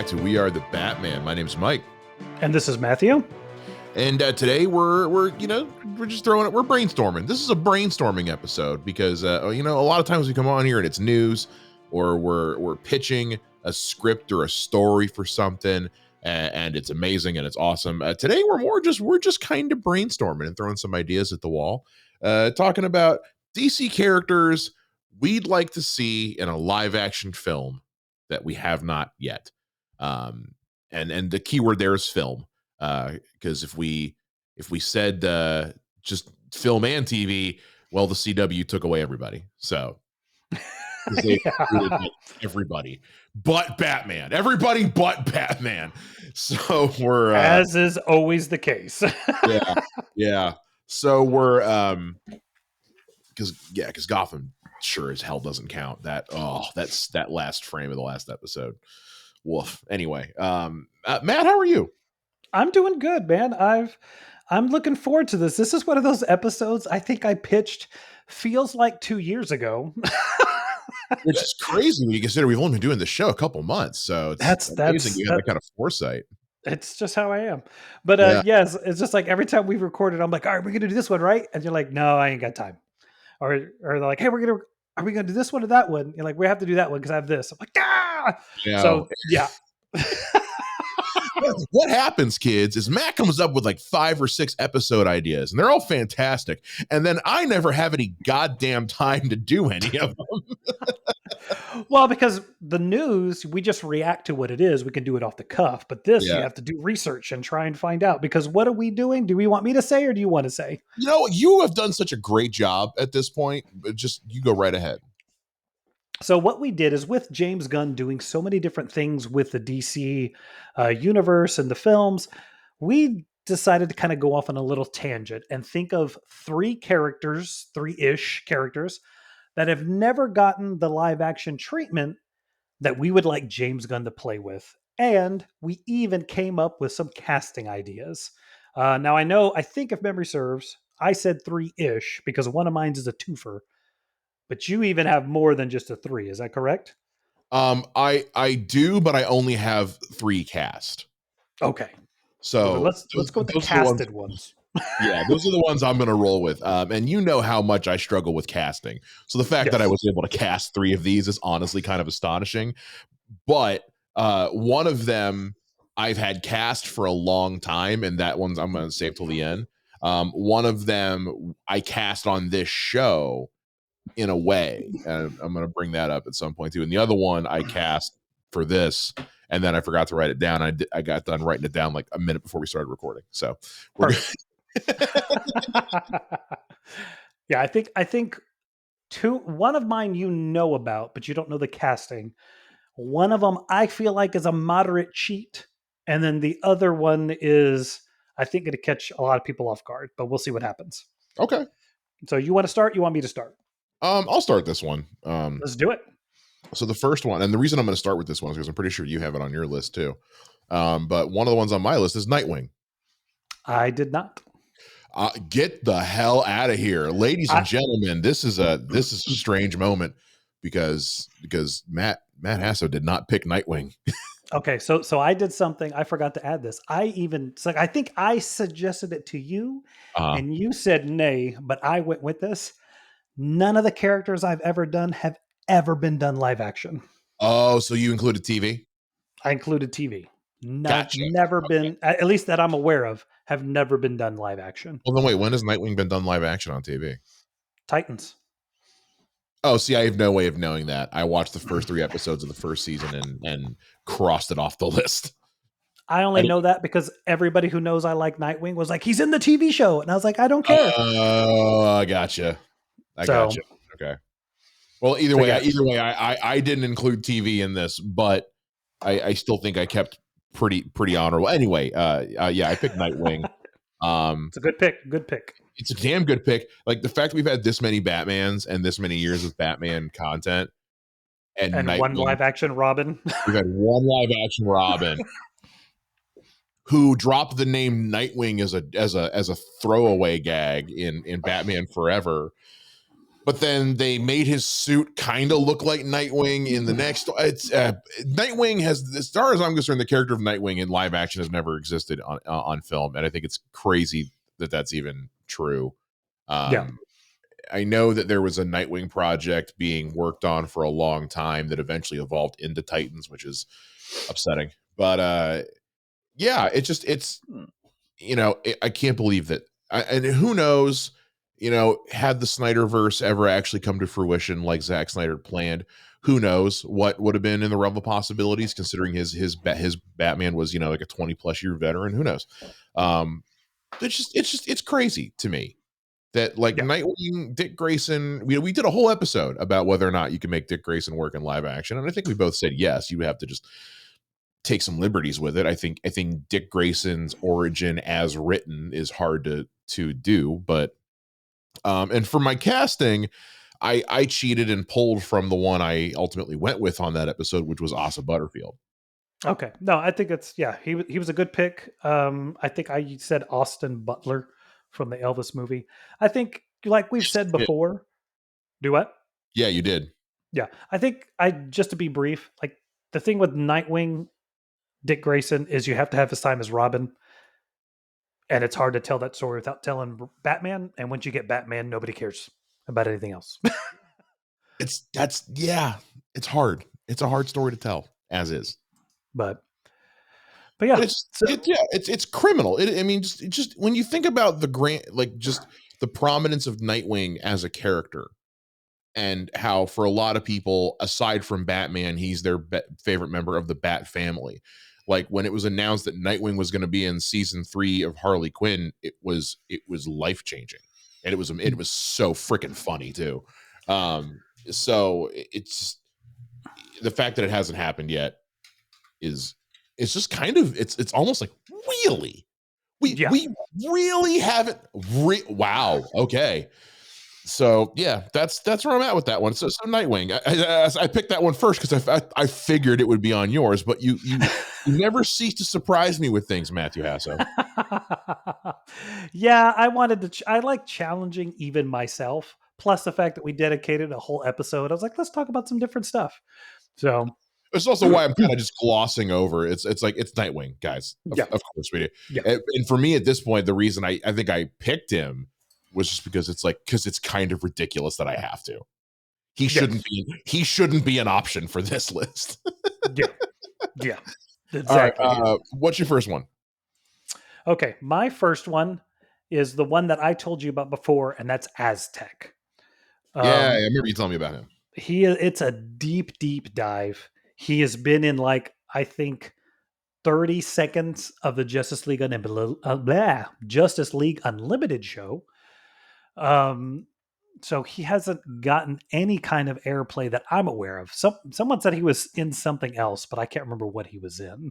to We Are the Batman. My name's Mike, and this is Matthew. And today we're just throwing it. We're brainstorming. This is a brainstorming episode because a lot of times we come on here and it's news, or we're pitching a script or a story for something, and it's amazing and it's awesome. Today we're just kind of brainstorming and throwing some ideas at the wall, talking about DC characters we'd like to see in a live action film that we have not yet. And the keyword there is film. Because if we said just film and TV, well, the CW took away everybody. So they everybody but Batman, everybody but Batman. So we're as is always the case. yeah. So we're because Gotham sure as hell doesn't count. That's that last frame of the last episode. Woof. Anyway, Matt, how are you? I'm doing good, man. I'm looking forward to this. This is one of those episodes I think I pitched feels like 2 years ago. Which is crazy when you consider we've only been doing the show a couple months. So it's amazing you have that kind of foresight. It's just how I am. But yes, it's just like every time we recorded, I'm like, all right, we're gonna do this one, right? And you're like, no, I ain't got time. Or they're like, hey, are we gonna do this one or that one? You're like, we have to do that one because I have this. I'm like, ah. Yeah. So yeah. What happens, kids, is Matt comes up with like 5 or 6 episode ideas, and they're all fantastic. And then I never have any goddamn time to do any of them. Well, because the news, we just react to what it is. We can do it off the cuff. But this, you have to do research and try and find out. Because what are we doing? Do we want me to say or do you want to say? You have done such a great job at this point. But just you go right ahead. So what we did is with James Gunn doing so many different things with the DC universe and the films, we decided to kind of go off on a little tangent and think of 3-ish characters that have never gotten the live action treatment that we would like James Gunn to play with. And we even came up with some casting ideas. Now I think if memory serves, I said 3-ish because one of mine is a twofer. But you even have more than just a 3. Is that correct? I do, but I only have 3 cast. Okay. So let's go with the casted ones. Yeah, those are the ones I'm going to roll with. And you know how much I struggle with casting. So the fact that I was able to cast 3 of these is honestly kind of astonishing. But one of them I've had cast for a long time, and that one's I'm going to save till the end. One of them I cast on this show in a way, and I'm going to bring that up at some point too. And the other one I cast for this, and then I forgot to write it down. I got done writing it down like a minute before we started recording. So we're yeah, I think one of mine you know about, but you don't know the casting. One of them I feel like is a moderate cheat, and then the other one is I think going to catch a lot of people off guard. But we'll see what happens. Okay. So you want to start? You want me to start? I'll start this one. Let's do it. So the first one, and the reason I'm going to start with this one is because I'm pretty sure you have it on your list too. But one of the ones on my list is Nightwing. I did not. Get the hell out of here, ladies and gentlemen. This is a strange moment because Matt Hasso did not pick Nightwing. Okay, so I did something. I forgot to add this. I think I suggested it to you, and you said nay, but I went with this. None of the characters I've ever done have ever been done live action. Oh, so you included TV? I included TV. Never been, at least that I'm aware of, have never been done live action. Well, then wait, when has Nightwing been done live action on TV? Titans. Oh, see, I have no way of knowing that. I watched the first 3 episodes of the first season and crossed it off the list. I only know that because everybody who knows I like Nightwing was like, he's in the TV show. And I was like, I don't care. Oh, I gotcha. Gotcha. Okay. Well, either way, I didn't include TV in this, but I still think I kept pretty honorable. Anyway, I picked Nightwing. It's a good pick. Good pick. It's a damn good pick. Like the fact that we've had this many Batmans and this many years of Batman content, and one live action Robin. We've had one live action Robin who dropped the name Nightwing as a throwaway gag in Batman Forever. but then they made his suit kind of look like Nightwing in the next. It's Nightwing has, as far as I'm concerned, the character of Nightwing in live action has never existed on film, and I think it's crazy that that's even true. Yeah. I know that there was a Nightwing project being worked on for a long time that eventually evolved into Titans, which is upsetting. But yeah, it's I can't believe that. And who knows, had the Snyderverse ever actually come to fruition like Zack Snyder planned, who knows what would have been in the realm of possibilities, considering his Batman was, like a 20+ year veteran. Who knows? It's crazy to me that like Yeah. Nightwing, Dick Grayson, we did a whole episode about whether or not you can make Dick Grayson work in live action. And I think we both said yes, you have to just take some liberties with it. I think Dick Grayson's origin as written is hard to do, but and for my casting, I cheated and pulled from the one I ultimately went with on that episode, which was Asa Butterfield. Okay. No, I think it's he was a good pick. I think I said Austin Butler from the Elvis movie. I think, like we've said before. Do what? Yeah, you did. Yeah. I think just to be brief, like the thing with Nightwing, Dick Grayson is you have to have his time as Robin. And it's hard to tell that story without telling Batman. And once you get Batman, nobody cares about anything else. It's hard. It's a hard story to tell, as is. But yeah, but it's criminal. I mean, just when you think about just the prominence of Nightwing as a character, and how for a lot of people, aside from Batman, he's their favorite member of the Bat family. Like when it was announced that Nightwing was going to be in season 3 of Harley Quinn, it was life changing, and it was so freaking funny too. So it's the fact that it hasn't happened yet is it's just kind of it's almost like really we really haven't wow, okay. So yeah, that's where I'm at with that one. So Nightwing, I picked that one first because I figured it would be on yours, but you never cease to surprise me with things, Matthew Hasso. Yeah, I like challenging even myself. Plus the fact that we dedicated a whole episode, I was like, let's talk about some different stuff. So it's also why I'm kind of just glossing over. It's like it's Nightwing, guys. Of course we do. Yeah. And for me at this point, the reason I think I picked him was just because it's kind of ridiculous that I have to. He shouldn't be an option for this list. Yeah. Exactly. All right, what's your first one? Okay, my first one is the one that I told you about before, and that's Aztec. Yeah, I remember you telling me about him. It's a deep, deep dive. He has been in I think 30 seconds of the Justice League Unlimited show. So he hasn't gotten any kind of airplay that I'm aware of. Someone said he was in something else, but I can't remember what he was in.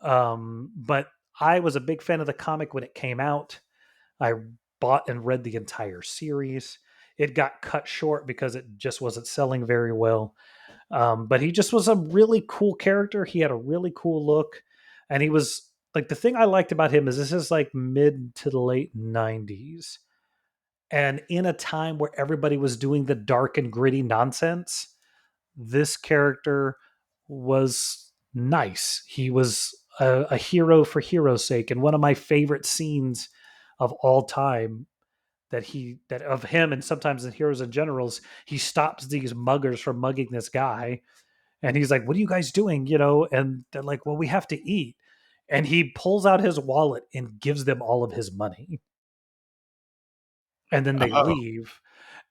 But I was a big fan of the comic when it came out. I bought and read the entire series. It got cut short because it just wasn't selling very well. But he just was a really cool character. He had a really cool look. And he was the thing I liked about him is this is mid to the late 90s. And in a time where everybody was doing the dark and gritty nonsense, this character was nice. He was a hero for hero's sake. And one of my favorite scenes of all time that of him, and sometimes in Heroes and Generals, he stops these muggers from mugging this guy. And he's like, what are you guys doing? And they're like, well, we have to eat. And he pulls out his wallet and gives them all of his money. And then they leave.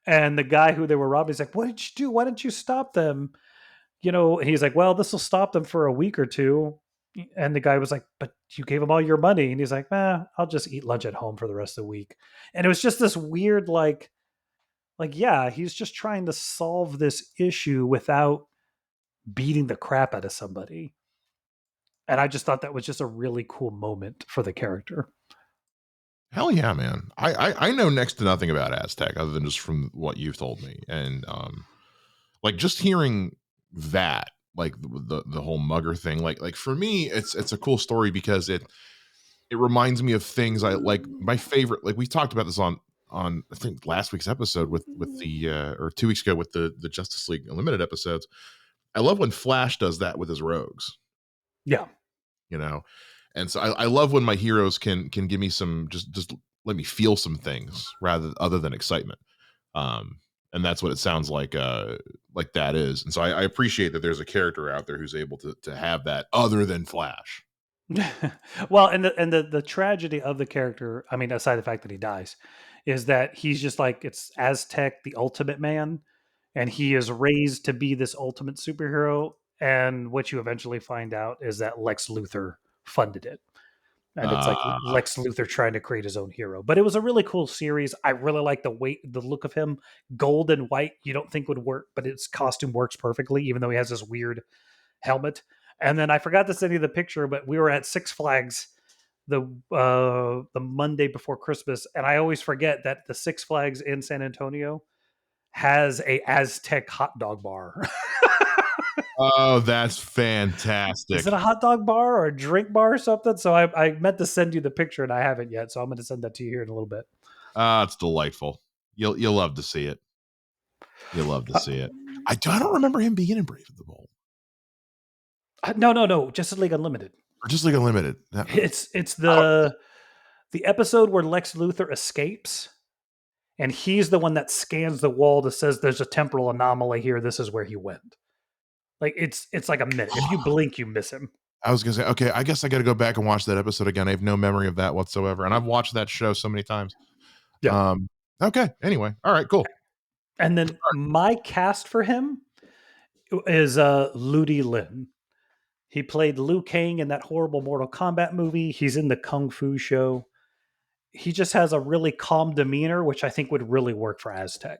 And the guy who they were robbing is like, what did you do? Why didn't you stop them? And he's like, well, this will stop them for a week or two. And the guy was like, but you gave him all your money. And he's like, I'll just eat lunch at home for the rest of the week. And it was just this weird, yeah, he's just trying to solve this issue without beating the crap out of somebody. And I just thought that was just a really cool moment for the character. Hell yeah, man. I know next to nothing about Aztec other than just from what you've told me. And just hearing that, the whole mugger thing, like for me, it's a cool story because it reminds me of things I like. My favorite, we talked about this on I think last week's episode with the or 2 weeks ago with the Justice League Unlimited episodes. I love when Flash does that with his rogues, Yeah. you know, and so I love when my heroes can give me some just let me feel some things rather other than excitement. Um, and that's what it sounds like that is. And so I appreciate that there's a character out there who's able to have that other than Flash. Well, and the tragedy of the character, I mean, aside the fact that he dies, is that he's just like it's Aztec, the ultimate man, and he is raised to be this ultimate superhero. And what you eventually find out is that Lex Luthor funded it. And it's like Uh, Lex Luthor trying to create his own hero. But it was a really cool series. I really like the look of him, gold and white. You don't think would work, but his costume works perfectly, even though he has this weird helmet. And then I forgot to send you the picture, but we were at Six Flags the Monday before Christmas, and I always forget that the Six Flags in San Antonio has a Aztec hot dog bar. oh, that's Is fantastic. it a hot dog bar or a drink bar or something? So I meant to send you the picture and I haven't yet. So I'm going to send that to you here in a little bit. It's delightful. You'll love to see it. You'll love to Uh, see it. I don't remember him being in Brave and the Bold no. Justice League Unlimited. or just like Unlimited. It's the episode where Lex Luthor escapes, and he's the one that scans the wall that says there's a temporal anomaly here. This is where he went. Like it's like a minute. If you blink, you miss him. I was gonna say, okay, I guess I got to go back and watch that episode again. I have no memory of that whatsoever, and I've watched that show so many times. Yeah. Okay. Anyway, all right, cool. And then my cast for him is Ludi Lin. He played Liu Kang in that horrible Mortal Kombat movie. He's in the Kung Fu show. He just has a really calm demeanor, which I think would really work for Aztec.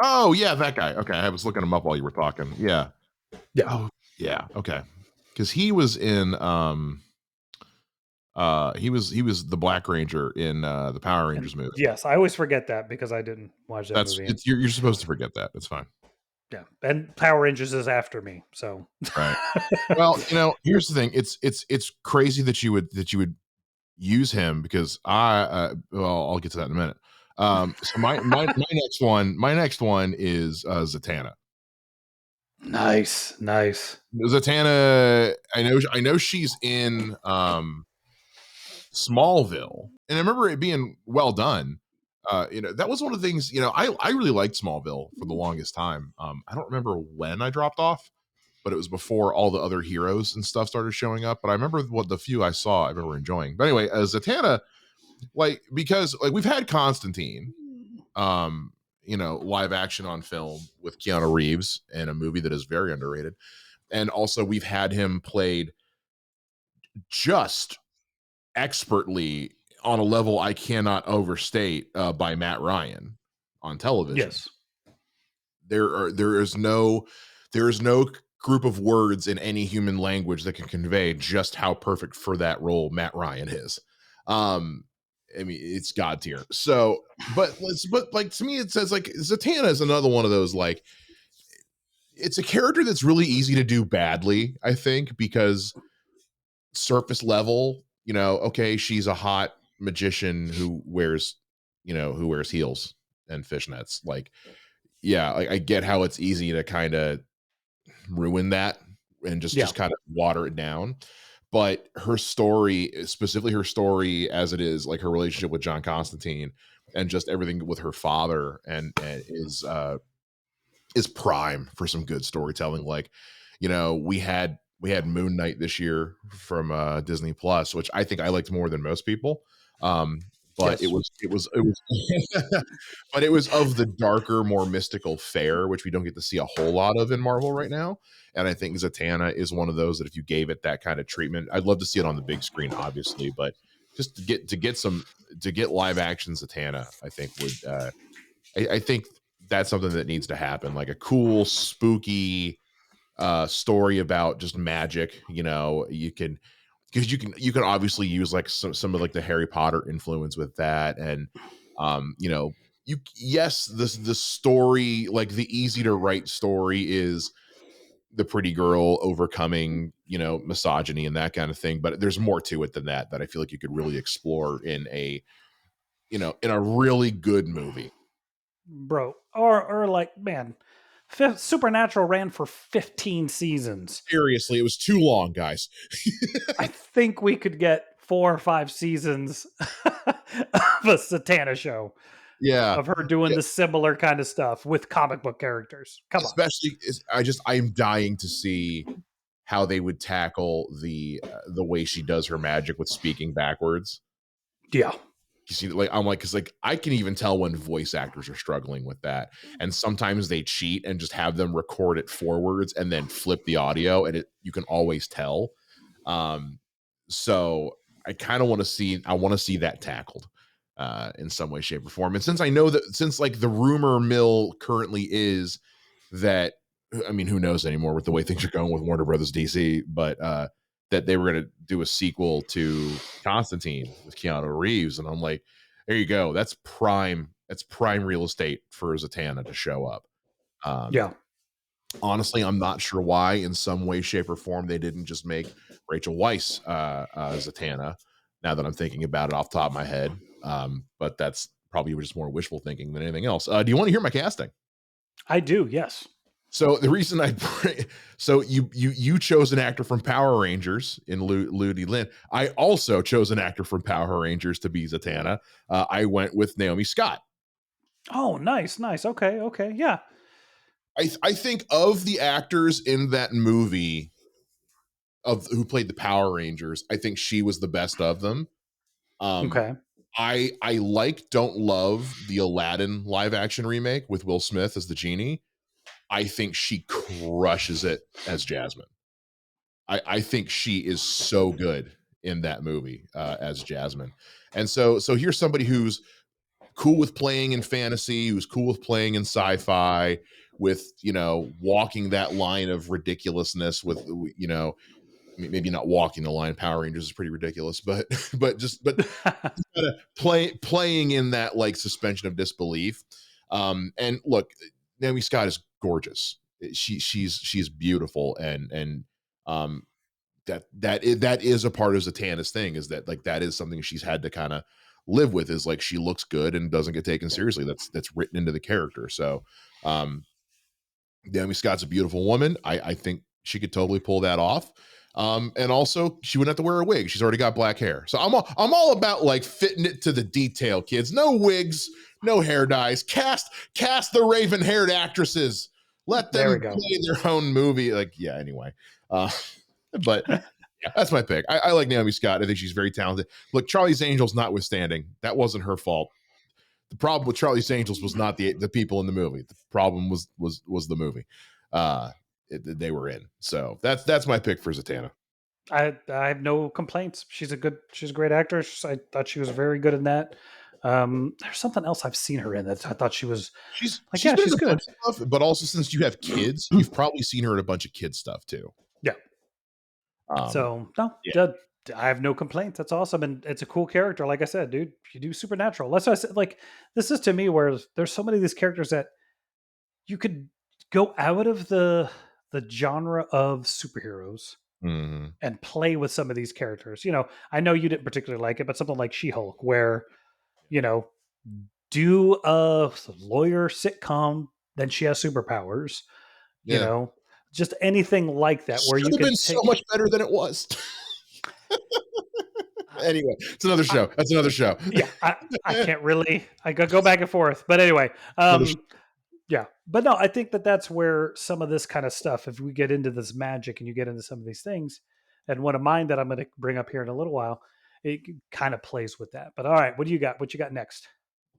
Oh yeah, that guy. Okay, I was looking him up while you were talking. Yeah. Yeah. Oh yeah. Okay. Because he was in he was the Black Ranger in the Power Rangers movie. Yes, I always forget that because I didn't watch that That's movie. it's you're supposed to forget that. It's fine. Yeah, and Power Rangers is after me, so Right. Well, here's the thing. It's crazy that you would use him because well, I'll get to that in a minute. So my next one is Zatanna. nice. Zatanna, I know she's in Smallville, and I remember it being well done. That was one of the things. I really liked Smallville for the longest time. I don't remember when I dropped off, but it was before all the other heroes and stuff started showing up. But I remember what the few I saw, I remember enjoying. But anyway, Zatanna, because we've had Constantine, live action on film with Keanu Reeves in a movie that is very underrated, and also we've had him played just expertly on a level I cannot overstate by Matt Ryan on television. Yes. There is no group of words in any human language that can convey just how perfect for that role Matt Ryan is. I mean, it's god tier. So, but like to me, it says like Zatanna is another one of those like it's a character that's really easy to do badly, I think, because surface level, okay, she's a hot magician who wears heels and fishnets. Like, yeah, like I get how it's easy to kind of ruin that and just kind of water it down. But her story, specifically her story as it is, like her relationship with John Constantine and just everything with her father and is prime for some good storytelling. Like, we had Moon Knight this year from Disney Plus, which I think I liked more than most people. But Yes. it was but it was of the darker, more mystical fare, which we don't get to see a whole lot of in Marvel right now. And I think Zatanna is one of those that if you gave it that kind of treatment, I'd love to see it on the big screen, obviously, but just to get live action Zatanna, I think would I think that's something that needs to happen, like a cool, spooky story about just magic. You can because you can obviously use like some of like the Harry Potter influence with that, and yes, the story, like the easy to write story, is the pretty girl overcoming misogyny and that kind of thing, but there's more to it than that I feel like you could really explore in a in a really good movie. bro. Or like, man, Supernatural ran for 15 seasons. Seriously, it was too long, guys. I think we could get 4 or 5 seasons of a Satana show Yeah. of her doing the similar kind of stuff with comic book characters. Come on. Especially, I'm dying to see how they would tackle the way she does her magic with speaking backwards. Yeah. You see, like I'm like, because like I can even tell when voice actors are struggling with that, and sometimes they cheat and just have them record it forwards and then flip the audio, and you can always tell. So I kind of want to see, that tackled in some way, shape, or form. And since I know that, since like the rumor mill currently is that, I mean, who knows anymore with the way things are going with Warner Brothers DC, but that they were going to do a sequel to Constantine with Keanu Reeves, and I'm like, there you go. That's prime real estate for Zatanna to show up. Yeah. Honestly, I'm not sure why, in some way, shape, or form, they didn't just make Rachel Weisz Zatanna. Now that I'm thinking about it off the top of my head, but that's probably just more wishful thinking than anything else. Do you want to hear my casting? I do, yes. So the reason so you chose an actor from Power Rangers in Ludi Lin. I also chose an actor from Power Rangers to be Zatanna. I went with Naomi Scott. Oh, nice. Okay, yeah. I think of the actors in that movie of who played the Power Rangers, I think she was the best of them. Okay. I don't love the Aladdin live action remake with Will Smith as the genie. I think she crushes it as Jasmine. I think she is so good in that movie as Jasmine. And so here's somebody who's cool with playing in fantasy, who's cool with playing in sci-fi, with walking that line of ridiculousness with maybe not walking the line. Power Rangers is pretty ridiculous, but kind of playing in that like suspension of disbelief. And look, Naomi Scott is gorgeous. She's beautiful, and that is a part of Zatanna's thing, is that like that is something she's had to kind of live with, is like she looks good and doesn't get taken seriously. That's written into the character. So Naomi Scott's a beautiful woman. I think she could totally pull that off. And also she wouldn't have to wear a wig. She's already got black hair. So I'm all about like fitting it to the detail, kids. No wigs, no hair dyes. Cast the raven haired actresses. Let them play their own movie. Like, yeah, anyway. But yeah, that's my pick. I like Naomi Scott. I think she's very talented. Look, Charlie's Angels notwithstanding, that wasn't her fault. The problem with Charlie's Angels was not the people in the movie. The problem was the movie they were in. So that's my pick for Zatanna. I have no complaints. She's a great actress. I thought she was very good in that. There's something else I've seen her in that I thought she's good. Stuff, but also, since you have kids, you've probably seen her in a bunch of kids stuff too. Yeah. So no, yeah. I have no complaints. That's awesome, and it's a cool character. Like I said, dude, you do Supernatural. That's what I said. Like, this is to me where there's so many of these characters that you could go out of the genre of superheroes and play with some of these characters. I know you didn't particularly like it, but something like She-Hulk, where do a lawyer sitcom, then she has superpowers. Yeah. Just anything like that, where you could been so much better than it was. Anyway, it's another show. That's another show. Yeah, I can't really. I could go back and forth, but anyway, yeah. But no, I think that's where some of this kind of stuff, if we get into this magic and you get into some of these things, and one of mine that I'm going to bring up here in a little while, it kind of plays with that. But all right, what do you got? What you got next?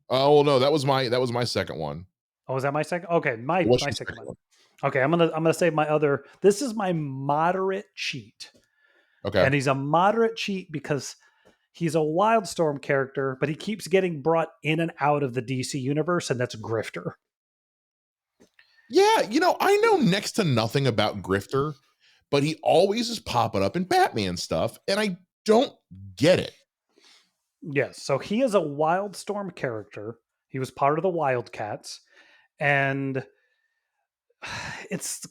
Oh well, no, that was my second one. Oh, was that my second? Okay, my second one. Okay, I'm gonna say my other. This is my moderate cheat. Okay, and he's a moderate cheat because he's a Wildstorm character, but he keeps getting brought in and out of the DC universe, and that's Grifter. Yeah, I know next to nothing about Grifter, but he always is popping up in Batman stuff, and I don't get it. Yes, so he is a Wildstorm character. He was part of the Wildcats, and it's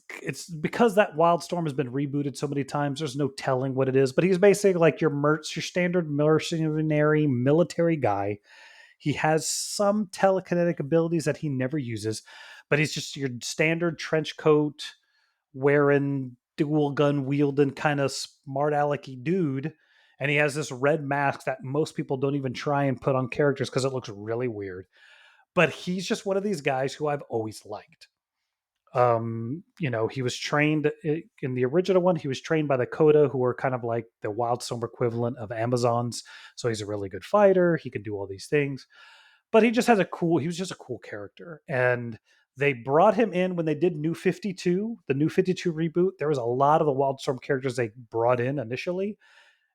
because that Wildstorm has been rebooted so many times. There's no telling what it is, but he's basically like your standard mercenary military guy. He has some telekinetic abilities that he never uses, but he's just your standard trench coat wearing, dual gun wielding kind of smart alecky dude. And he has this red mask that most people don't even try and put on characters because it looks really weird. But he's just one of these guys who I've always liked. He was trained in the original one. He was trained by the Coda, who were kind of like the Wildstorm equivalent of Amazons. So he's a really good fighter. He can do all these things, but he was just a cool character. And they brought him in when they did New 52, the New 52 reboot. There was a lot of the Wildstorm characters they brought in initially.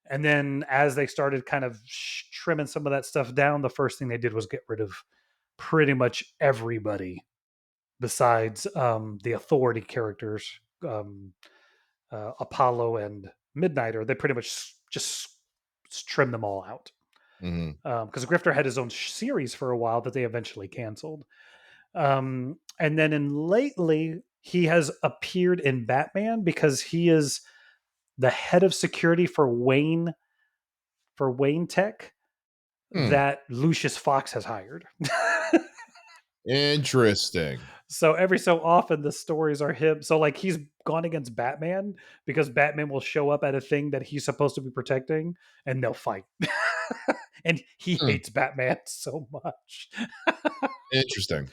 And then as they started kind of trimming some of that stuff down, the first thing they did was get rid of pretty much everybody besides the authority characters, Apollo and Midnighter. They pretty much just trimmed them all out because Grifter had his own series for a while that they eventually canceled. And then lately, he has appeared in Batman because he is the head of security for Wayne Tech that Lucius Fox has hired. Interesting. So every so often the stories are him. So like he's gone against Batman because Batman will show up at a thing that he's supposed to be protecting and they'll fight. And he hates Batman so much. Interesting.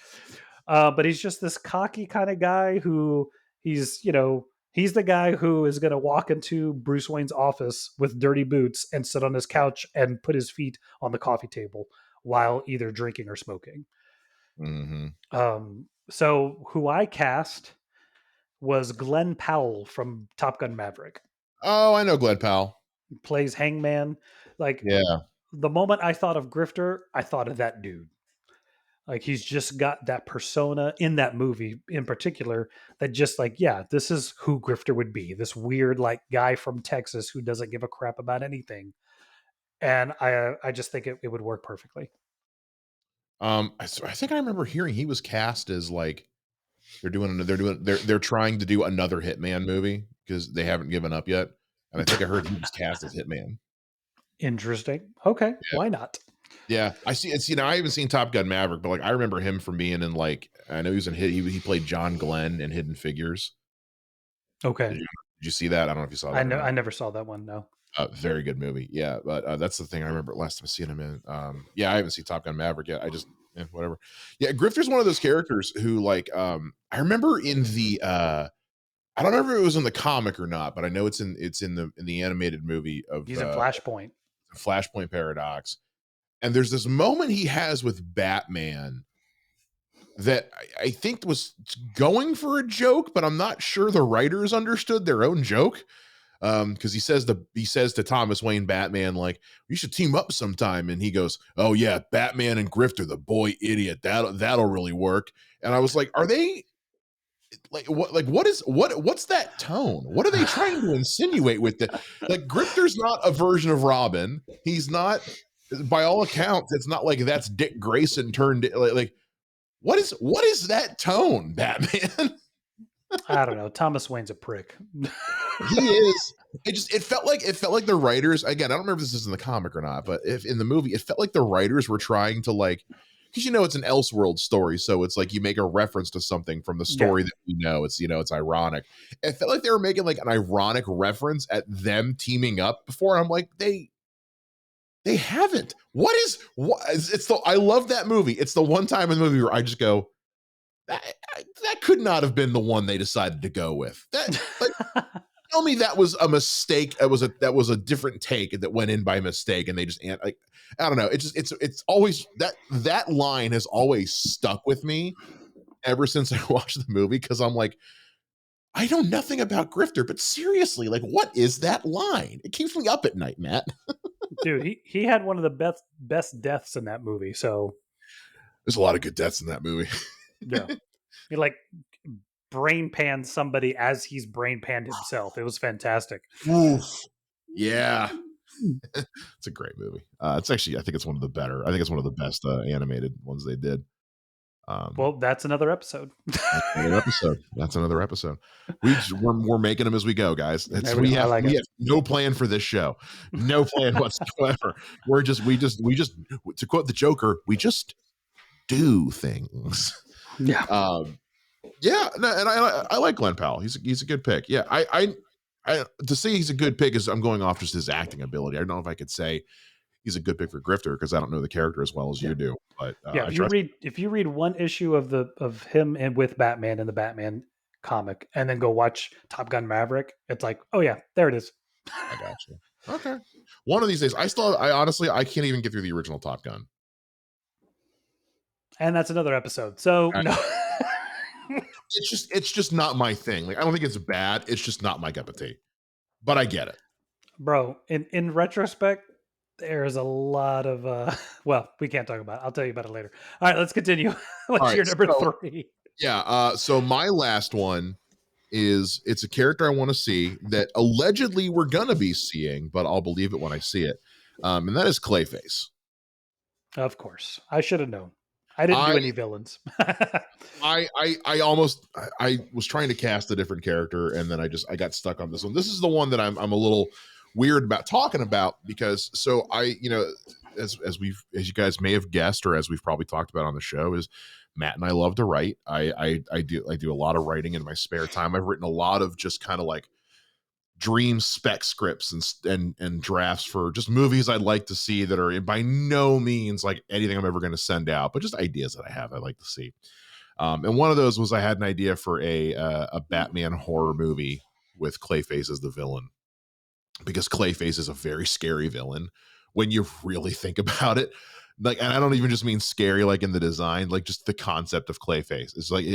But he's just this cocky kind of guy who he's the guy who is going to walk into Bruce Wayne's office with dirty boots and sit on his couch and put his feet on the coffee table while either drinking or smoking. So who I cast was Glenn Powell from Top Gun Maverick. Oh, I know Glenn Powell. He plays Hangman. Like, yeah. The moment I thought of Grifter, I thought of that dude. Like, he's just got that persona in that movie in particular that just like, yeah, this is who Grifter would be. This weird, like, guy from Texas who doesn't give a crap about anything. And I just think it would work perfectly. I think I remember hearing he was cast as like they're trying to do another Hitman movie because they haven't given up yet, and I think I heard he was cast as Hitman. Interesting. Okay, why not? Yeah, I see. It's I haven't seen Top Gun Maverick, but like I remember him from being in like I know he was in he played John Glenn in Hidden Figures. Okay, did you see that? I don't know if you saw that. I never saw that one. No. Very good movie. Yeah, but that's the thing I remember last time seeing him in. Yeah, I haven't seen Top Gun Maverick yet. I just whatever. Yeah, Grifter's one of those characters who like I remember in the I don't know if it was in the comic or not, but I know it's in the animated movie of he's in Flashpoint. Flashpoint Paradox. And there's this moment he has with Batman that I think was going for a joke, but I'm not sure the writers understood their own joke. Because he says to Thomas Wayne Batman, like, you should team up sometime, and he goes, oh yeah, Batman and Grifter, the boy idiot, that'll really work. And I was like, are they what's that tone? What are they trying to insinuate with that? Like, Grifter's not a version of Robin. He's not, by all accounts, it's not like that's Dick Grayson turned like what is that tone, Batman? I don't know. Thomas Wayne's a prick. He is. It felt like the writers, again, I don't remember if this is in the comic or not, but if in the movie, it felt like the writers were trying to like, because it's an Elseworld story, so it's like you make a reference to something from the story that we know. It's it's ironic. It felt like they were making like an ironic reference at them teaming up before. I'm like, they haven't. I love that movie. It's the one time in the movie where I just go, that could not have been the one they decided to go with. That tell me that was a mistake. That was a different take that went in by mistake, and they just like, I don't know. It's always that line has always stuck with me ever since I watched the movie, because I'm like, I know nothing about Grifter, but seriously, like, what is that line? It keeps me up at night, Matt. Dude, he had one of the best deaths in that movie. So there's a lot of good deaths in that movie. Yeah, he like brain panned somebody as he's brain panned himself. It was fantastic. Oof. Yeah. It's a great movie. It's actually, I think it's one of the better. I think it's one of the best animated ones they did. Um, Well, that's another episode. that's another episode. That's another episode. We're making them as we go, guys. There we go. I like We it. have no plan for this show, no plan whatsoever. We just to quote the Joker, we just do things. Yeah, Um, yeah, no, and I like Glenn Powell. He's a good pick. Yeah, I to say he's a good pick is I'm going off just his acting ability. I don't know if I could say he's a good pick for Grifter because I don't know the character as well as yeah, you do. But yeah. I trust. If you read one issue of him and with Batman in the Batman comic, and then go watch Top Gun Maverick, it's like, oh yeah, there it is. I got you. Okay. One of these days, I honestly, I can't even get through the original Top Gun. And that's another episode. So I, no. it's just not my thing. Like, I don't think it's bad. It's just not my cup of tea. But I get it. Bro, in retrospect, there's a lot of well, we can't talk about it. I'll tell you about it later. All right, let's continue. All What's right. your number So, 3? yeah. So my last one is it's a character I want to see that allegedly we're gonna be seeing, but I'll believe it when I see it. And that is Clayface. Of course. I should have known. I didn't do I any villains. I almost I was trying to cast a different character and then I got stuck on this one. This is the one that I'm a little weird about talking about because so I as you guys may have guessed or as we've probably talked about on the show is Matt and I love to write. I do a lot of writing in my spare time. I've written a lot of just kind of like dream spec scripts and drafts for just movies I'd like to see that are by no means like anything I'm ever going to send out, but just ideas that I have I'd like to see. And one of those was I had an idea for a Batman horror movie with Clayface as the villain because Clayface is a very scary villain when you really think about it. Like, and I don't even just mean scary like in the design, like just the concept of Clayface. It's like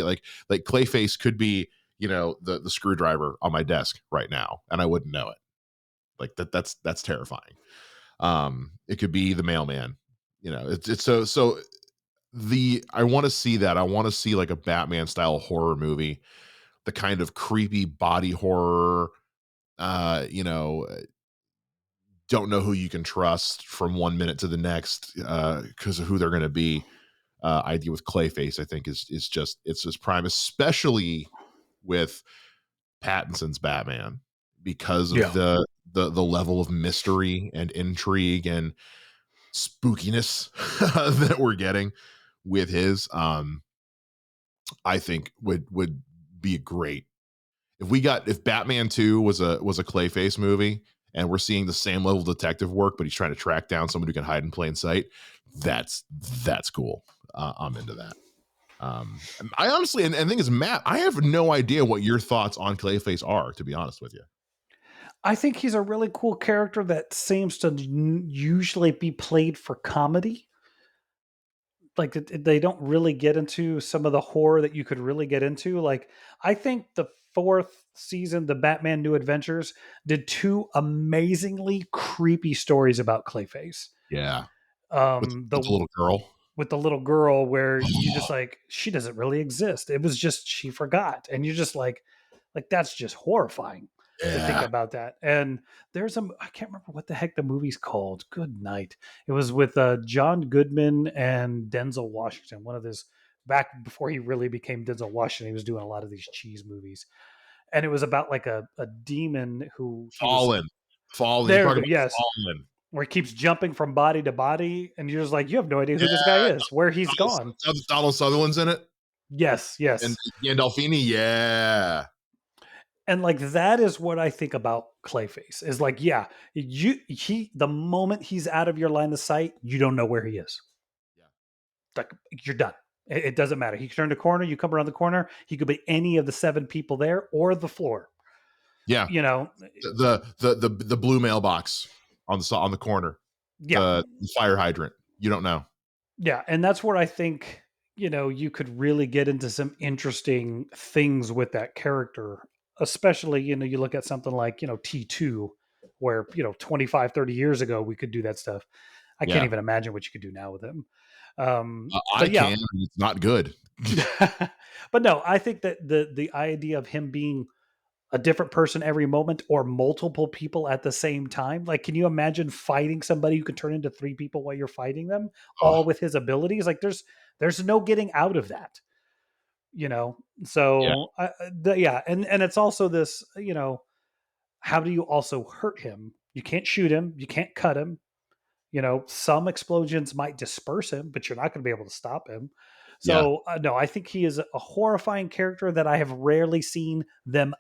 Clayface could be the screwdriver on my desk right now and I wouldn't know it. Like that's terrifying. It could be the mailman. It's so the I want to see that. I want to see like a Batman style horror movie, the kind of creepy body horror, uh, you know, don't know who you can trust from one minute to the next because of who they're going to be. Idea with Clayface, I think, is just it's just prime, especially with Pattinson's Batman because of Yeah. the level of mystery and intrigue and spookiness that we're getting with his. I think would be great if Batman 2 was a Clayface movie and we're seeing the same level of detective work, but he's trying to track down somebody who can hide in plain sight. That's cool. I'm into that. I honestly, and the thing is, Matt, I have no idea what your thoughts on Clayface are, to be honest with you. I think he's a really cool character that seems to usually be played for comedy. Like they don't really get into some of the horror that you could really get into. Like I think the 4th season, the Batman New Adventures, did 2 amazingly creepy stories about Clayface. Yeah, with the The little girl. with the little girl where you just like she doesn't really exist. It was just she forgot, and you're just like that's just horrifying to think Yeah, about that. And there's I can't remember what the heck the movie's called. Good night. It was with John Goodman and Denzel Washington. One of his back before he really became Denzel Washington. He was doing a lot of these cheese movies, and it was about like a demon who he was. fallen. You're There we talking go. about Yes, fallen. where he keeps jumping from body to body, and you're just like, you have no idea who this guy Yeah, is, where he's gone. Donald Sutherland's in it, Yes, and yes. Gandolfini. Yeah, And like that is what I think about Clayface is like, yeah, the moment he's out of your line of sight, you don't know where he is. yeah, Like you're done. It doesn't matter. He can turn the corner, you come around the corner, he could be any of the 7 people there or the floor. yeah. You know, The blue mailbox on the corner, yeah. the fire hydrant. You don't know. Yeah, and that's where I think, you could really get into some interesting things with that character, especially, you look at something like, T2, where, 25, 30 years ago, we could do that stuff. I can't Yeah, even imagine what you could do now with him. I But yeah, can. It's not good. but no, I think that the idea of him being a different person every moment or multiple people at the same time. Like, can you imagine fighting somebody who can turn into three people while you're fighting them, Oh, all with his abilities? Like, there's no getting out of that, you know. So yeah, and it's also this, you know, how do you also hurt him? You can't shoot him, you can't cut him. You know, some explosions might disperse him, but you're not going to be able to stop him. yeah, So no, I think he is a horrifying character that I have rarely seen them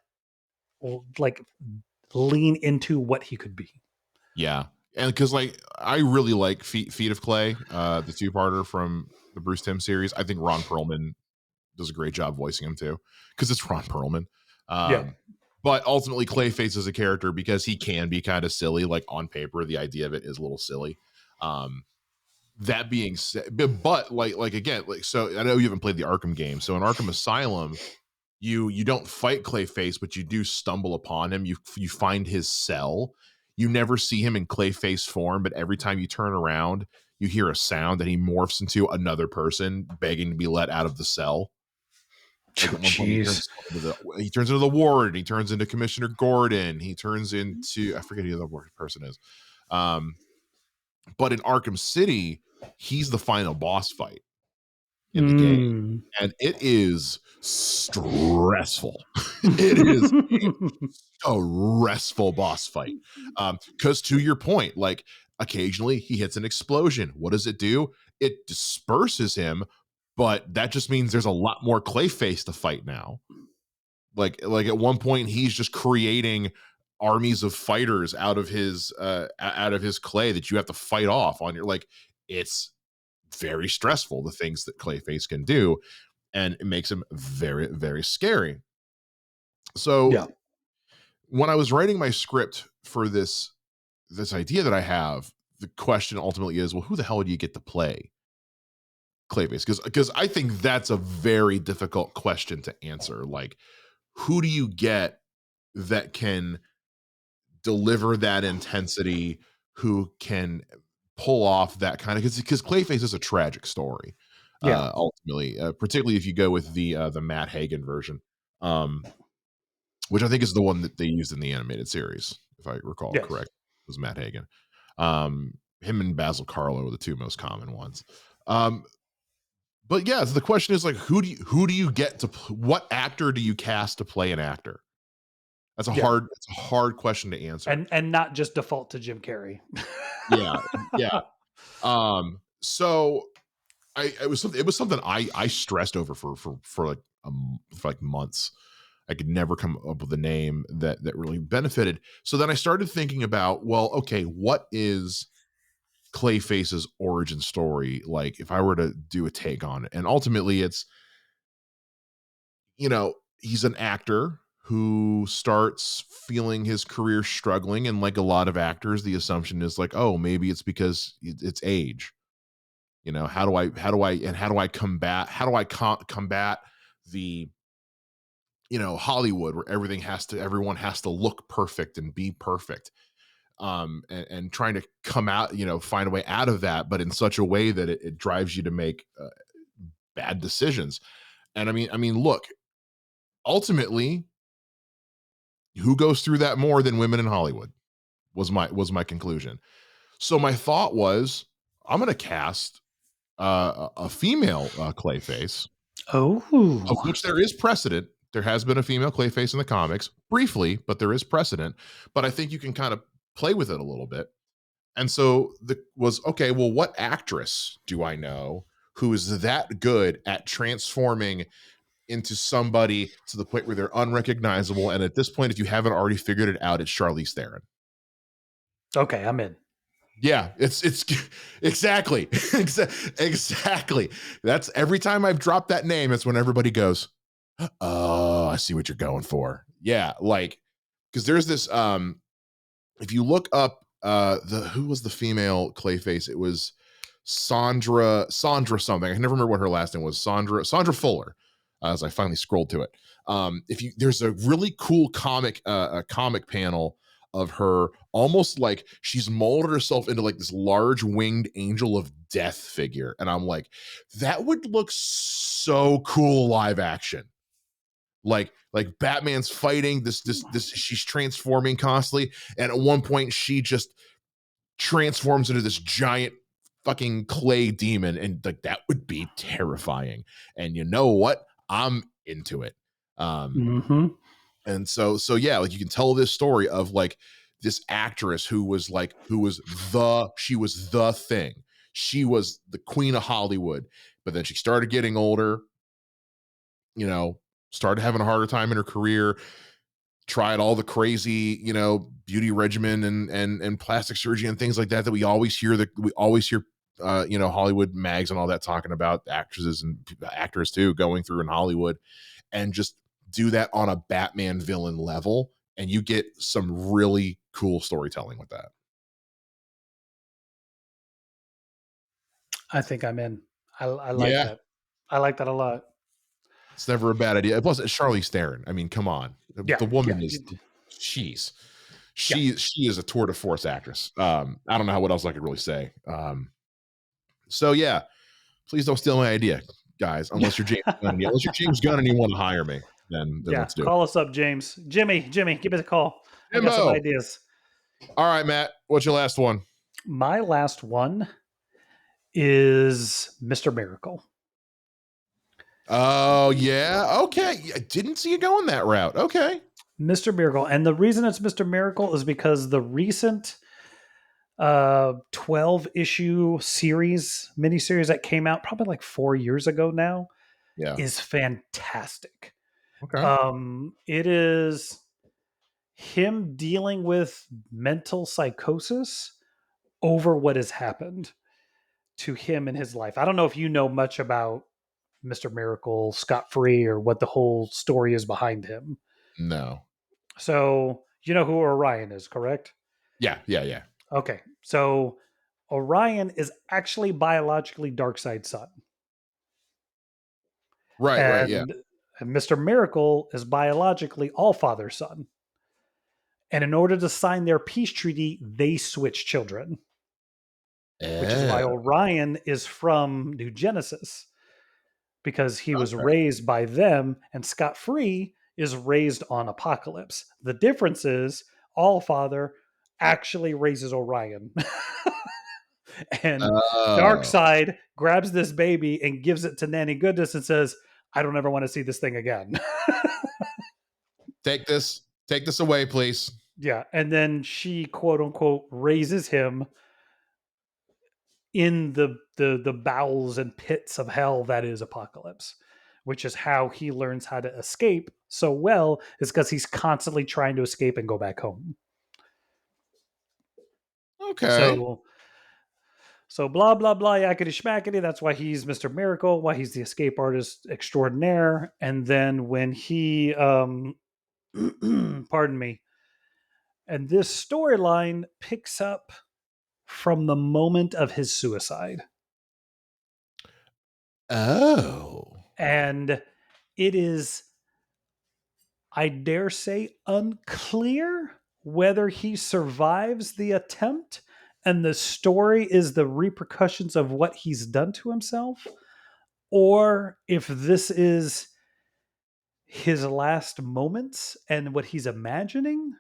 like lean into what he could be. yeah. And because like I really like Feet of Clay, the two-parter from the Bruce Timm series. I think Ron Perlman does a great job voicing him too, because it's Ron Perlman. Yeah. But ultimately, Clayface is a character because he can be kind of silly. Like on paper, the idea of it is a little silly. Um, that being said, but like again, like so, I know you haven't played the Arkham game. So in Arkham Asylum, you don't fight Clayface, but you do stumble upon him. You find his cell. You never see him in Clayface form, but every time you turn around, you hear a sound that he morphs into another person begging to be let out of the cell. Like Oh, at one point, jeez. he turns into the Warden. He turns into Commissioner Gordon. He turns into I forget who the other person is. Um, but in Arkham City, he's the final boss fight in the game, Mm. and it is stressful. It is a restful boss fight. Because to your point, like occasionally he hits an explosion. What does it do? It disperses him, but that just means there's a lot more Clayface to fight now. Like at one point he's just creating armies of fighters out of his clay that you have to fight off on your like it's very stressful the things that Clayface can do, and it makes him very very scary. So Yeah. when I was writing my script for this idea that I have, the question ultimately is, well, who the hell do you get to play Clayface? Because I think that's a very difficult question to answer. Like, who do you get that can deliver that intensity? Who can pull off that kind of because Clayface is a tragic story, Yeah. ultimately, particularly if you go with the Matt Hagen version. Which I think is the one that they used in the animated series, if I recall Yes. correct, was Matt Hagen. Him and Basil Carlo are the two most common ones. Um, but yeah, so the question is like, who do you get to what actor do you cast to play an actor? Yeah. It's a hard question to answer. And not just default to Jim Carrey. Yeah, yeah. So it was something I stressed over for like for like months. I could never come up with a name that really benefited. So then I started thinking about, well, okay, what is Clayface's origin story like if I were to do a take on it? And ultimately it's, he's an actor who starts feeling his career struggling, and like a lot of actors, the assumption is like, oh, maybe it's because it's age. How do I combat the Hollywood where everyone has to look perfect and be perfect, and trying to come out, find a way out of that, but in such a way that it drives you to make bad decisions. And I mean look, ultimately, who goes through that more than women in Hollywood was my conclusion. So my thought was, I'm going to cast a female Clayface, of Oh. which there is precedent. There has been a female Clayface in the comics briefly, but there is precedent. But I think you can kind of play with it a little bit. And so the was okay, well, what actress do I know who is that good at transforming into somebody to the point where they're unrecognizable? And at this point, if you haven't already figured it out, it's Charlize Theron. Okay, I'm in. Yeah, it's exactly exactly. That's every time I've dropped that name, it's when everybody goes, "Oh, I see what you're going for." Yeah, like because there's this if you look up the who was the female Clayface, it was Sandra something. I can never remember what her last name was. Sandra Fuller. As I finally scrolled to it, if you there's a really cool a comic panel of her, almost like she's molded herself into like this large winged angel of death figure, and I'm like, that would look so cool live action. Like Batman's fighting this she's transforming constantly, and at one point she just transforms into this giant fucking clay demon, and like that would be terrifying. And you know what? I'm into it. Mm-hmm. And so yeah, like you can tell this story of like this actress who was she was the thing. She was the queen of Hollywood, but then she started getting older, you know, started having a harder time in her career, tried all the crazy, beauty regimen and plastic surgery and things like that we always hear Hollywood mags and all that talking about actresses and actors too going through in Hollywood, and just do that on a Batman villain level, and you get some really cool storytelling with that. I think I'm in. I like Yeah, that. I like that a lot. it's never a bad idea. Plus, it's Charlize Theron. I mean, come on, Yeah, the woman yeah, is she's yeah. she is a tour de force actress. I don't know what else I could really say. So yeah, please don't steal my idea, guys. Unless you're James Gunn, unless you're James Gunn and you want to hire me, then Yeah, let's do it. call us up, James. Jimmy, give me a call. I got some Jimbo. ideas. All right, Matt. What's your last one? My last one is Mr. Miracle. Oh yeah. Okay. I didn't see you going that route. Okay. Mr. Miracle. And the reason it's Mr. Miracle is because the recent 12 issue miniseries that came out probably like 4 years ago now Yeah. is fantastic. Okay. It is him dealing with mental psychosis over what has happened to him in his life. I don't know if you know much about Mr. Miracle, Scott Free, or what the whole story is behind him. No. So, you know who Orion is, correct? Yeah. Yeah. Yeah. Okay. So, Orion is actually biologically Darkseid's son. Right. Right. Yeah. And Mr. Miracle is biologically Allfather's son. And in order to sign their peace treaty, they switch children, which is why Oh, Orion is from New Genesis, because he was okay. raised by them, and Scott Free is raised on Apocalypse. The difference is Allfather actually raises Orion. And Oh. Darkseid grabs this baby and gives it to Nanny Goodness and says, I don't ever want to see this thing again. Take this. Take this away, please. Yeah. And then she quote unquote raises him in the bowels and pits of hell that is Apocalypse, which is how he learns how to escape so well, is because he's constantly trying to escape and go back home. Okay. So blah blah blah yakety schmackety. That's why he's Mr. Miracle, why he's the escape artist extraordinaire. And then when he pardon me, and this storyline picks up from the moment of his suicide. Oh. And it is, I dare say, unclear whether he survives the attempt and the story is the repercussions of what he's done to himself, or if this is his last moments and what he's imagining,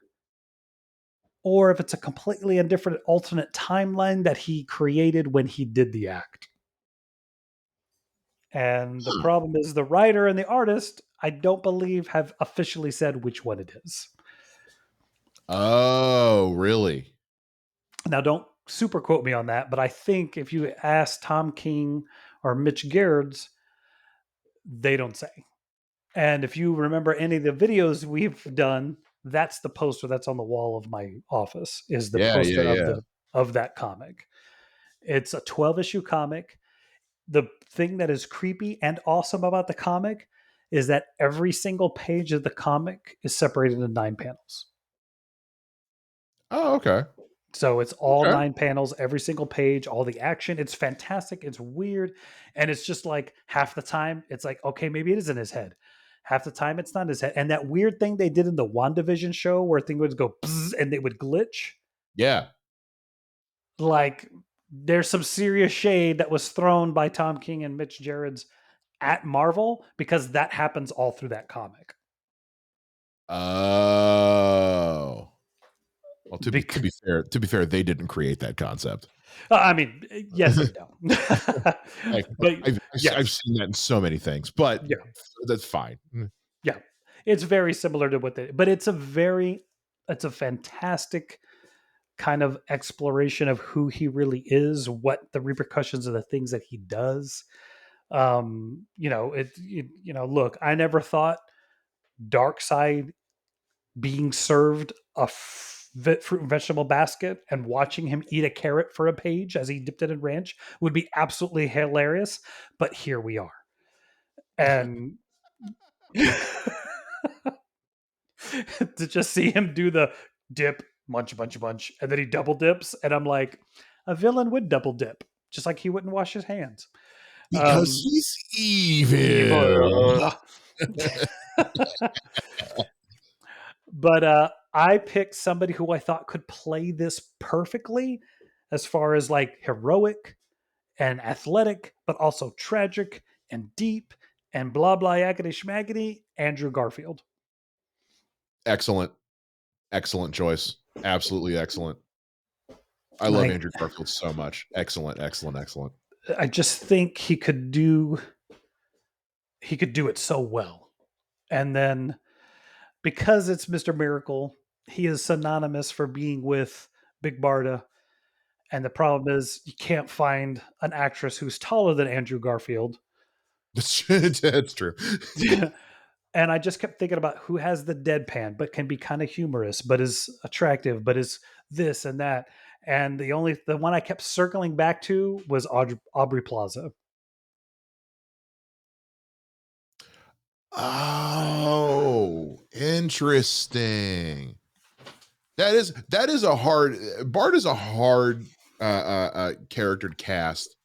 or if it's a completely different alternate timeline that he created when he did the act. And the Huh. problem is the writer and the artist, I don't believe, have officially said which one it is. Oh, really? Now, don't super quote me on that, but I think if you ask Tom King or Mitch Gerrards, they don't say. And if you remember any of the videos we've done, that's the poster that's on the wall of my office, is the Yeah. Yeah. poster Yeah. of that comic. It's a 12 issue comic. The thing that is creepy and awesome about the comic is that every single page of the comic is separated into 9 panels. Oh, okay. So it's all Okay. 9 panels, every single page, all the action. It's fantastic. It's weird. And it's just like half the time, it's like, okay, maybe it is in his head. Half the time, it's not in his head. And that weird thing they did in the WandaVision show where things would go bzz and they would glitch, Yeah. like there's some serious shade that was thrown by Tom King and Mitch Gerrards at Marvel because that happens all through that comic. Oh. Well, to be fair, they didn't create that concept. I mean, yes and no. Like, But I've yes, seen that in so many things, but yeah, that's fine. yeah. It's very similar to what they, but it's a fantastic kind of exploration of who he really is, what the repercussions of the things that he does. Look, I never thought Darkseid being served a fruit and vegetable basket and watching him eat a carrot for a page as he dipped it in ranch would be absolutely hilarious. But here we are. And to just see him do the dip, munch, munch, munch, and then he double dips. And I'm like, a villain would double dip, just like he wouldn't wash his hands. Because he's evil. Evil. But I picked somebody who I thought could play this perfectly as far as like heroic and athletic, but also tragic and deep and blah blah yakety schmaggety. Andrew Garfield. Excellent. Excellent choice. Absolutely excellent. I love Like, Andrew Garfield so much. Excellent, excellent, excellent. I just think he could do it so well. And then because it's Mr. Miracle, he is synonymous for being with Big Barda. And the problem is you can't find an actress who's taller than Andrew Garfield. That's true. And I just kept thinking about who has the deadpan, but can be kind of humorous, but is attractive, but is this and that. And the one I kept circling back to was Aubrey Plaza. Oh, interesting. That is a hard. Bart is a hard character to cast,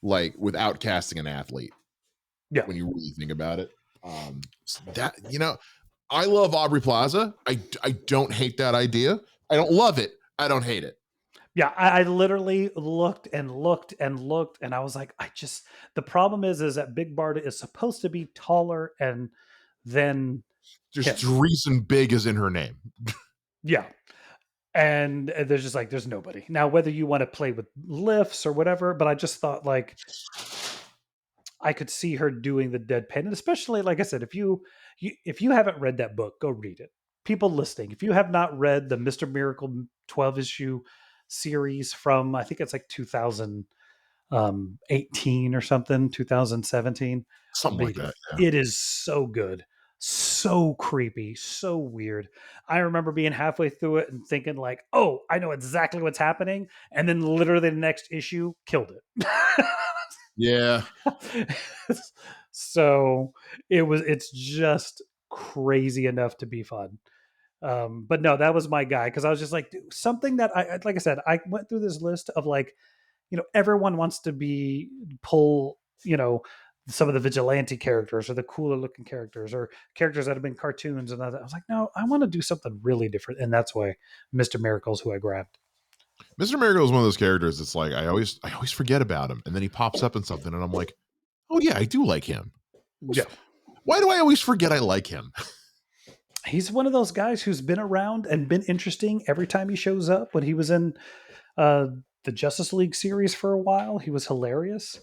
like without casting an athlete. Yeah, When you really think about it, that I love Aubrey Plaza. I don't hate that idea. I don't love it. I don't hate it. yeah. I literally looked and looked and looked, and I was like, the problem is that Big Barda is supposed to be taller and then There's him. reason big is in her name. Yeah, and there's just like there's nobody now. Whether you want to play with lifts or whatever, but I just thought like I could see her doing the deadpan, and especially like I said, if you haven't read that book, go read it. People listening, if you have not read the Mister Miracle 12 issue series from I think it's like 2018 or something, 2017, Something like read it. that. Yeah. It is so good, so creepy, so weird. I remember being halfway through it and thinking like, "Oh, I know exactly what's happening," and then literally the next issue killed it. Yeah. So it's just crazy enough to be fun. But no, that was my guy because I was just like dude, something that like I said, I went through this list of like, everyone wants to be pull, some of the vigilante characters or the cooler looking characters or characters that have been cartoons and other. I was like, no, I want to do something really different, and that's why Mr. Miracle's who I grabbed. Mr. Miracle is one of those characters that's like I always forget about him, and then he pops up in something, and I'm like, oh yeah, I do like him. Yeah. Why do I always forget I like him? He's one of those guys who's been around and been interesting every time he shows up. When he was in uh, the Justice League series for a while, he was hilarious.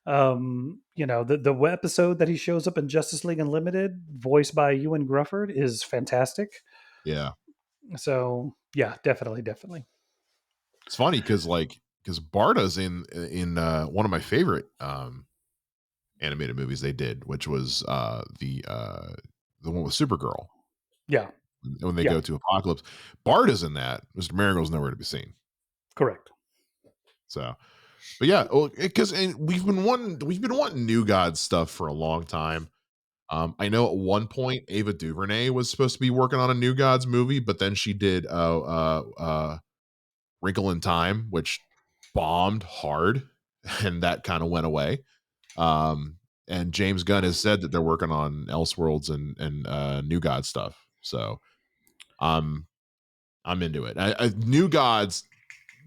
The episode that he shows up in Justice League Unlimited, voiced by Ewan Grufford, is fantastic. Yeah, So yeah, definitely, definitely. it's funny because Barda's in one of my favorite animated movies they did, which was the one with Supergirl Yeah, when they yeah, go to Apocalypse. Barda's in that. Mr. Miracle's nowhere to be seen. correct. So, but yeah, because we've been wanting New God stuff for a long time. I know at one point Ava DuVernay was supposed to be working on a New Gods movie, but then she did Wrinkle in Time, which bombed hard, and that kind of went away. And James Gunn has said that they're working on Elseworlds and New God stuff. So I'm into it. New Gods,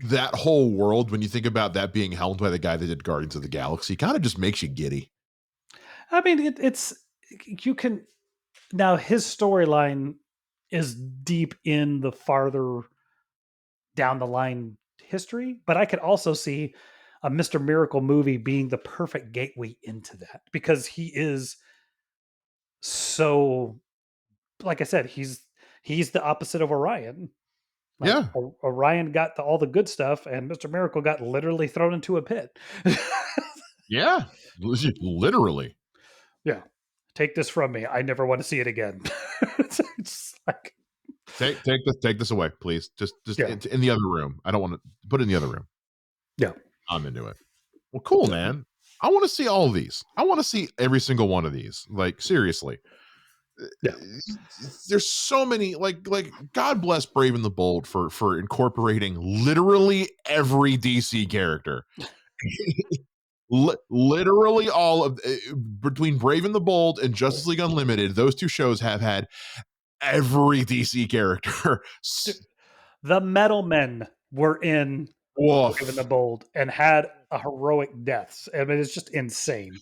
that whole world, when you think about that being helmed by the guy that did Guardians of the Galaxy, kind of just makes you giddy. I mean, it's you can now his storyline. is deep in the farther down the line history, but I could also see a Mr. Miracle movie being the perfect gateway into that because he is so, like I said, he's the opposite of Orion. Like Yeah. Orion got all the good stuff, and Mr. Miracle got literally thrown into a pit. Yeah. Literally. Yeah, take this from me. I never want to see it again. It's like, Take this away, please. Just yeah, in the other room. I don't want to put it in the other room. yeah, I'm into it. Well, cool, yeah. man. I want to see all of these. I want to see every single one of these. Like, seriously. Yeah. There's so many, like God bless Brave and the Bold for incorporating literally every DC character. Literally all of between Brave and the Bold and Justice League Unlimited, those two shows have had every DC character. The Metal Men were in Brave and the Woof. Bold and had a heroic deaths. I mean, it's just insane.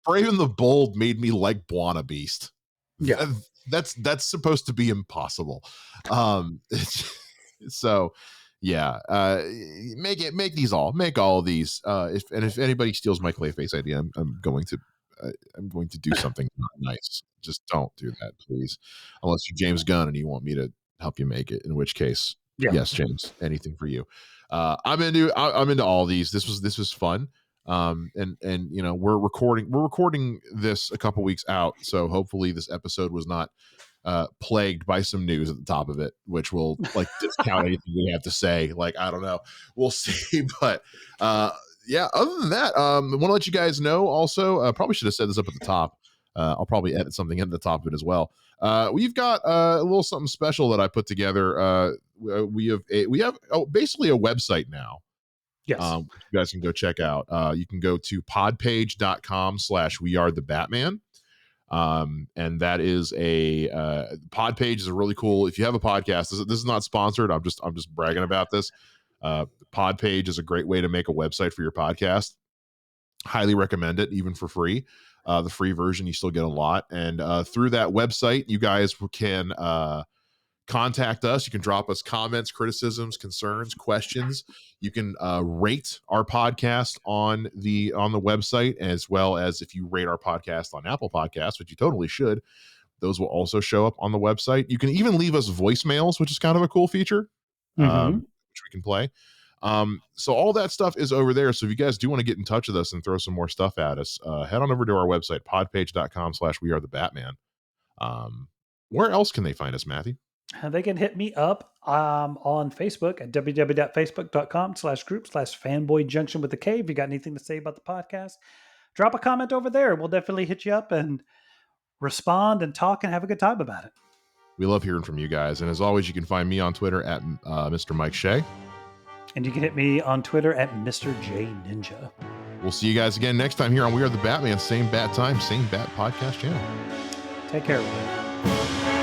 Brave and the Bold made me like Buona Beast. Yeah. That's supposed to be impossible. So yeah, make these all, make all of these. If anybody steals my Clayface idea, I'm going to do something not nice. Just don't do that, please. Unless you're James Gunn and you want me to help you make it, in which case, Yeah. yes, James, anything for you. I'm into all these. This was fun. And you know, we're recording this a couple weeks out, so hopefully this episode was not plagued by some news at the top of it, which will like discount anything we have to say. Like, I don't know, we'll see. But yeah, other than that, I want to let you guys know also, probably should have said this up at the top. I'll probably edit something at the top of it as well. We've got a little something special that I put together. We have basically a website now. Yes. You guys can go check out. You can go to podpage.com/wearethebatman. And that is a Podpage is a really cool. If you have a podcast, this is not sponsored. I'm just bragging about this. Podpage is a great way to make a website for your podcast. Highly recommend it, even for free. The free version, you still get a lot. And through that website, you guys can contact us. You can drop us comments, criticisms, concerns, questions. You can rate our podcast on the website, as well as if you rate our podcast on Apple Podcasts, which you totally should. Those will also show up on the website. You can even leave us voicemails, which is kind of a cool feature, which we can play. So all that stuff is over there. So if you guys do want to get in touch with us and throw some more stuff at us, head on over to our website, podpage.com/wearethebatman. Where else can they find us, Matthew? They can hit me up on Facebook at www.facebook.com/group/fanboy junction with the K. If you got anything to say about the podcast, drop a comment over there. We'll definitely hit you up and respond and talk and have a good time about it. We love hearing from you guys. And as always, you can find me on Twitter at Mr. Mike Shea. And you can hit me on Twitter at Mr. J Ninja. We'll see you guys again next time here on We Are the Batman. Same bat time, same bat podcast channel. Take care, everybody.